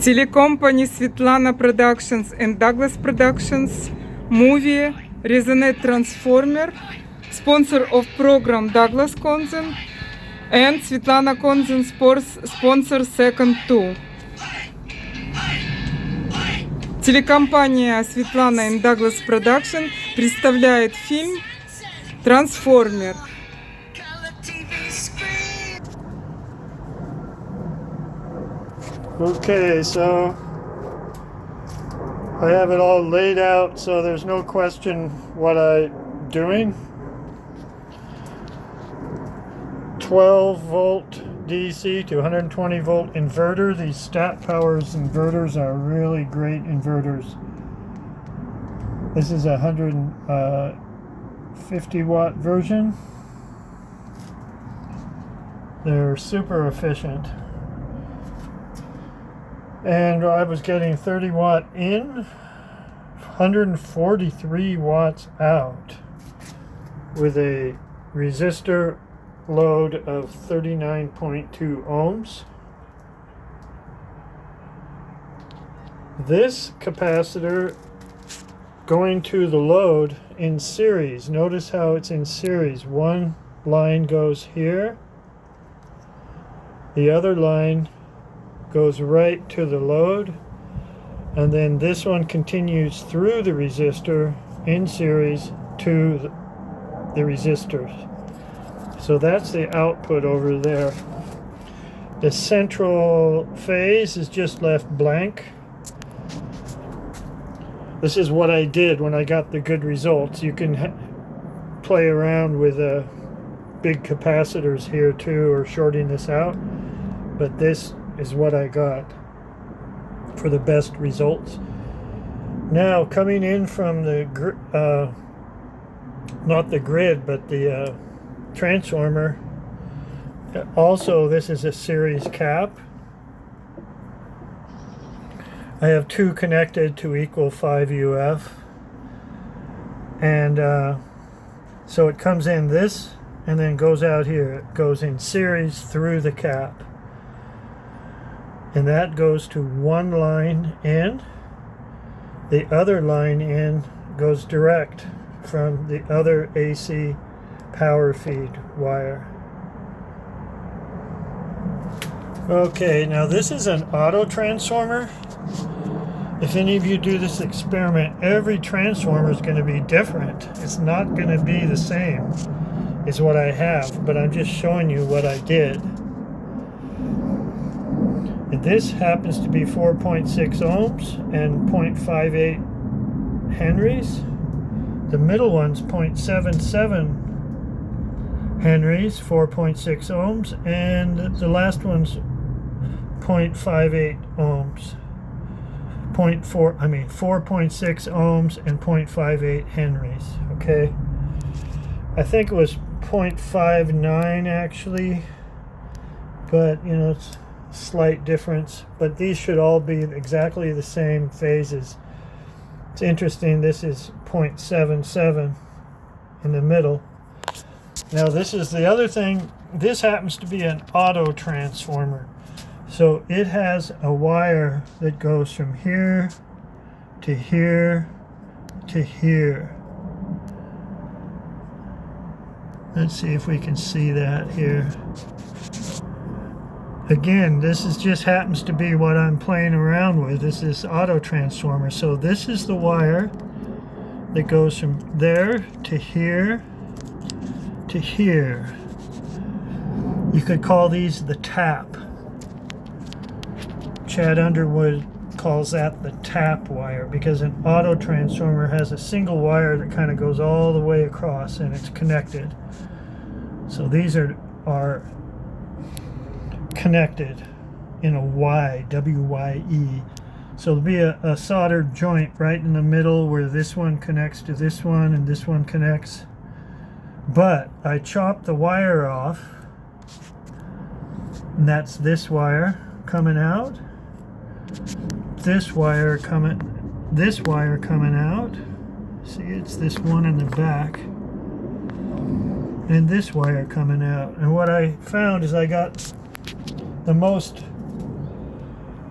Telecompany Svetlana Productions and Douglas Productions, movie Resonate Transformer, sponsor of program Douglas Konzen, and Svetlana Konzen sponsor second two. Телекомпания Svetlana and Douglas Production представляет фильм «Трансформер». Okay, so I have it all laid out so there's no question what I'm doing. 12 volt DC to 120 volt inverter. These stat powers inverters are really great inverters. This is a 150 watt version. They're super efficient. And I was getting 30 watt in, 143 watts out with a resistor load of 39.2 ohms. This capacitor going to the load in series. Notice how it's in series. One line goes here, the other line goes right to the load, and then this one continues through the resistor in series to the resistors. So that's the output over there. The central phase is just left blank. This is what I did when I got the good results. You can play around with big capacitors here too, or shorting this out, but this is what I got for the best results. Now coming in from the not the grid, but the transformer, also this is a series cap. I have two connected to equal 5 UF, and so it comes in this and then goes out here. It goes in series through the cap, and that goes to one line in. The other line in goes direct from the other AC power feed wire. Okay, now this is an auto transformer. If any of you do this experiment, every transformer is going to be different. It's not going to be the same as what I have, but I'm just showing you what I did. And this happens to be 4.6 ohms and 0.58 henries. The middle one's 0.77 henries, 4.6 ohms, and the last one's 0.58 ohms. 4.6 ohms and 0.58 henries. Okay, I think it was 0.59 actually, but you know, it's slight difference, but these should all be exactly the same phases. It's interesting, this is 0.77 in the middle. Now this is the other thing. This happens to be an auto transformer, so it has a wire that goes from here to here to here. Let's see if we can see that here. Again, this is just happens to be what I'm playing around with. This is auto transformer. So this is the wire that goes from there to here to here. You could call these the tap. Chad Underwood calls that the tap wire, because an auto transformer has a single wire that kind of goes all the way across and it's connected. So these are connected in a Y, W-Y-E. So there'll be a soldered joint right in the middle where this one connects to this one and this one connects. But I chopped the wire off, and that's this wire coming out, this wire coming out. See, it's this one in the back, and this wire coming out. And what I found is I got the most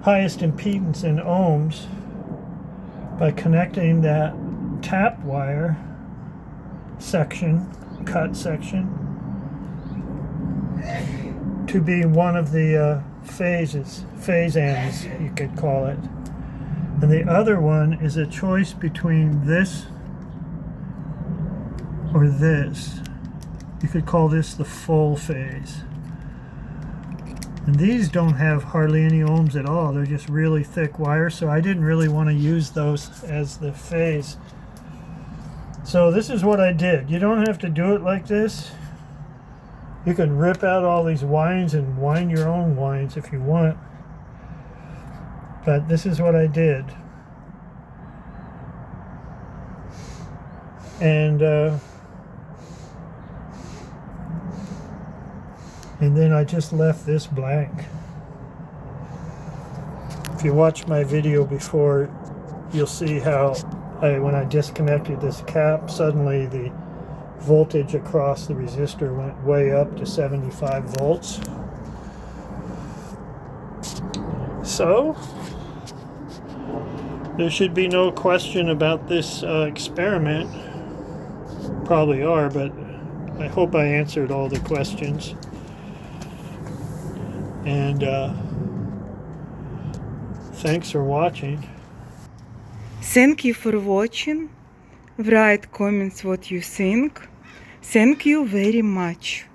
highest impedance in ohms by connecting that tap wire section, cut section, to be one of the phase ends, you could call it. And the other one is a choice between this or this. You could call this the full phase. And these don't have hardly any ohms at all. They're just really thick wires, so I didn't really want to use those as the phase. So this is what I did. You don't have to do it like this. You can rip out all these wines and wind your own wines if you want. But this is what I did. And then I just left this blank. If you watch my video before, you'll see how when I disconnected this cap, suddenly the voltage across the resistor went way up to 75 volts. So there should be no question about this experiment. Probably are, but I hope I answered all the questions. And thanks for watching. Thank you for watching. Write comments what you think. Thank you very much.